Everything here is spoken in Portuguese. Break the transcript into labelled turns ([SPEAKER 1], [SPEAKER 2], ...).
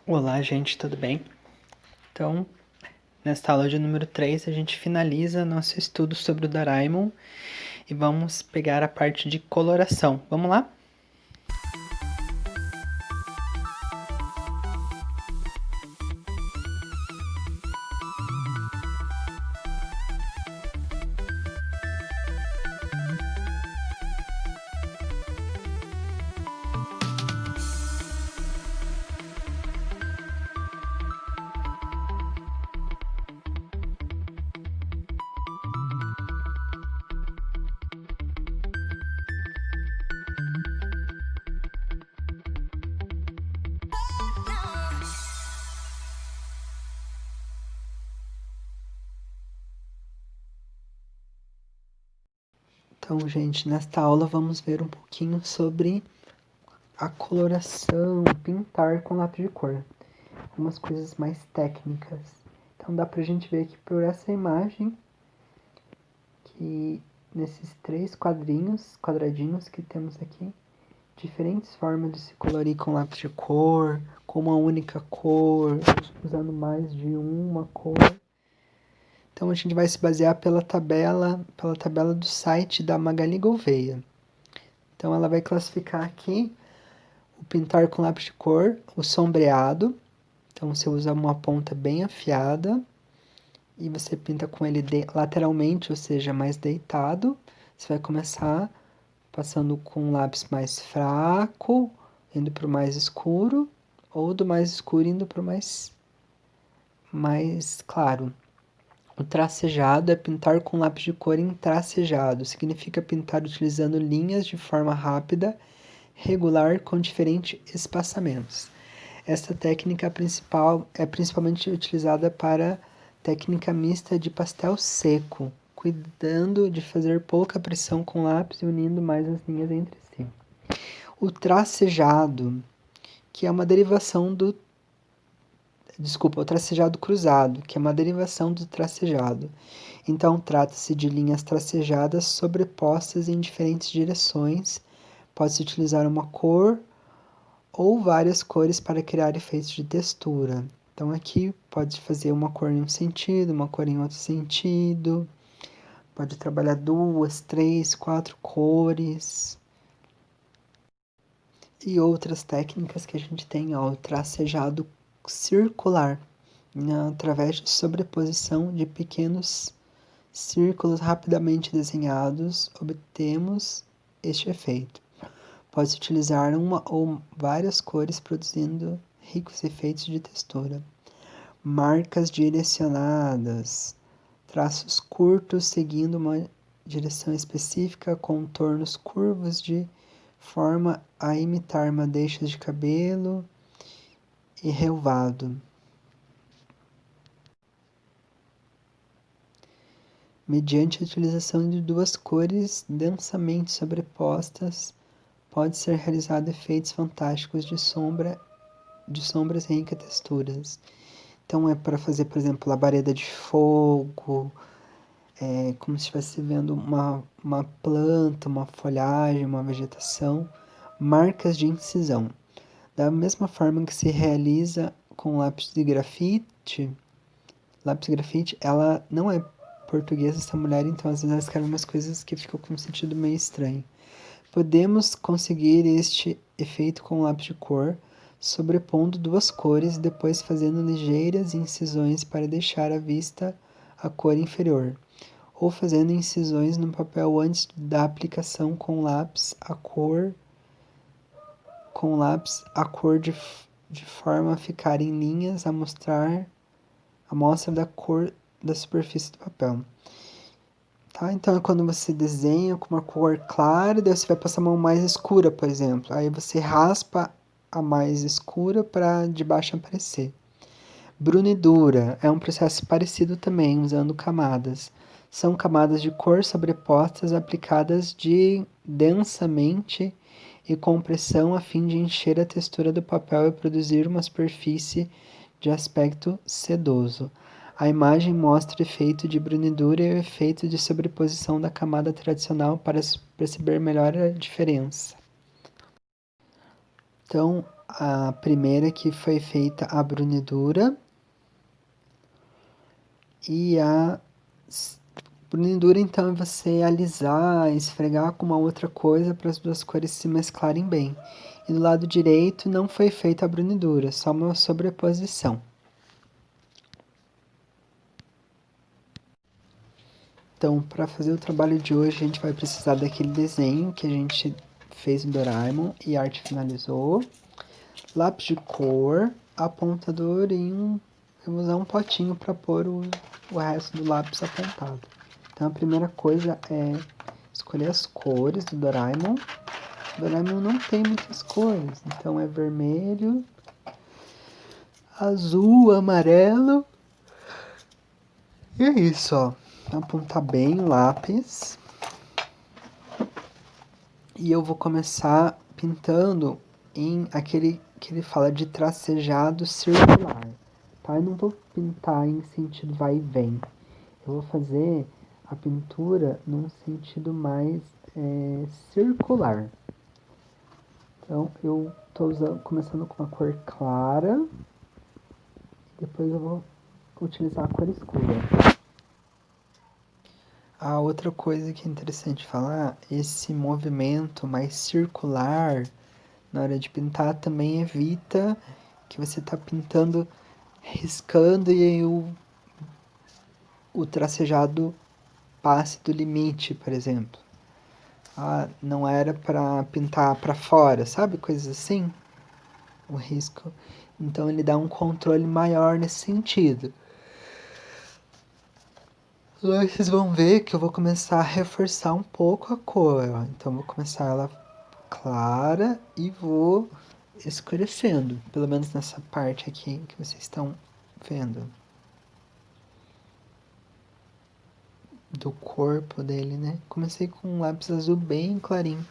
[SPEAKER 1] Olá, gente, tudo bem? Então, nesta aula de número 3, a gente finaliza nosso estudo sobre o Doraemon e vamos pegar a parte de coloração. Vamos lá? Então, gente, nesta aula vamos ver um pouquinho sobre a coloração, pintar com lápis de cor. Algumas coisas mais técnicas. Então, dá pra gente ver aqui por essa imagem que nesses 3 quadradinhos que temos aqui, diferentes formas de se colorir com lápis de cor, com uma única cor, usando mais de uma cor. Então a gente vai se basear pela tabela do site da Magali Gouveia. Então ela vai classificar aqui o pintar com lápis de cor, o sombreado. Então você usa uma ponta bem afiada e você pinta com ele lateralmente, ou seja, mais deitado. Você vai começar passando com um lápis mais fraco, indo para o mais escuro, ou do mais escuro indo para o mais claro. O tracejado é pintar com lápis de cor em tracejado. Significa pintar utilizando linhas de forma rápida, regular, com diferentes espaçamentos. Esta técnica principal é principalmente utilizada para técnica mista de pastel seco, cuidando de fazer pouca pressão com lápis e unindo mais as linhas entre si. O tracejado, que é uma derivação do o tracejado cruzado, que é uma derivação do tracejado. Então, trata-se de linhas tracejadas sobrepostas em diferentes direções. Pode-se utilizar uma cor ou várias cores para criar efeitos de textura. Então, aqui pode fazer uma cor em um sentido, uma cor em outro sentido. Pode trabalhar 2, 3, 4 cores. E outras técnicas que a gente tem, ó, o tracejado circular, através de sobreposição de pequenos círculos rapidamente desenhados, obtemos este efeito. Pode-se utilizar uma ou várias cores produzindo ricos efeitos de textura. Marcas direcionadas, traços curtos seguindo uma direção específica, contornos curvos de forma a imitar madeixas de cabelo e relvado. Mediante a utilização de 2 cores densamente sobrepostas, pode ser realizado efeitos fantásticos de sombras em ricas texturas. Então é para fazer, por exemplo, labareda de fogo, como se estivesse vendo uma planta, uma folhagem, uma vegetação, marcas de incisão. Da mesma forma que se realiza com lápis grafite, ela não é portuguesa, essa mulher, então às vezes ela escreve umas coisas que ficam com um sentido meio estranho. Podemos conseguir este efeito com lápis de cor, sobrepondo 2 cores e depois fazendo ligeiras incisões para deixar à vista a cor inferior, ou fazendo incisões no papel antes da aplicação com lápis a cor de forma a ficar em linhas a mostrar a amostra da cor da superfície do papel. Tá? Então, é quando você desenha com uma cor clara, daí você vai passar a mão mais escura, por exemplo. Aí você raspa a mais escura para de baixo aparecer. Brunidura é um processo parecido também, usando camadas. São camadas de cor sobrepostas aplicadas densamente e com pressão a fim de encher a textura do papel e produzir uma superfície de aspecto sedoso. A imagem mostra o efeito de brunidura e o efeito de sobreposição da camada tradicional para perceber melhor a diferença. Então, A primeira que foi feita a brunidura e a brunidura então é você alisar, esfregar com uma outra coisa para as duas cores se mesclarem bem. E do lado direito não foi feita a brunidura, só uma sobreposição. Então, para fazer o trabalho de hoje, a gente vai precisar daquele desenho que a gente fez no Doraemon e a arte finalizou. Lápis de cor, apontador e eu vou usar um potinho para pôr o resto do lápis apontado. Então, a primeira coisa é escolher as cores do Doraemon. O Doraemon não tem muitas cores, então é vermelho, azul, amarelo. E é isso, ó. Apontar bem o lápis. E eu vou começar pintando em aquele que ele fala de tracejado circular, tá? Eu não vou pintar em sentido vai e vem. Eu vou fazer a pintura num sentido mais circular. Então eu estou começando com uma cor clara, depois eu vou utilizar a cor escura. A outra coisa que é interessante falar, esse movimento mais circular na hora de pintar também evita que você está pintando, riscando e aí o tracejado passe do limite, por exemplo. Ah, não era para pintar para fora, sabe? Coisas assim. O risco. Então ele dá um controle maior nesse sentido. Agora vocês vão ver que eu vou começar a reforçar um pouco a cor. Ó. Então vou começar ela clara e vou escurecendo, pelo menos nessa parte aqui que vocês estão vendo. Do corpo dele, né? Comecei com um lápis azul bem clarinho.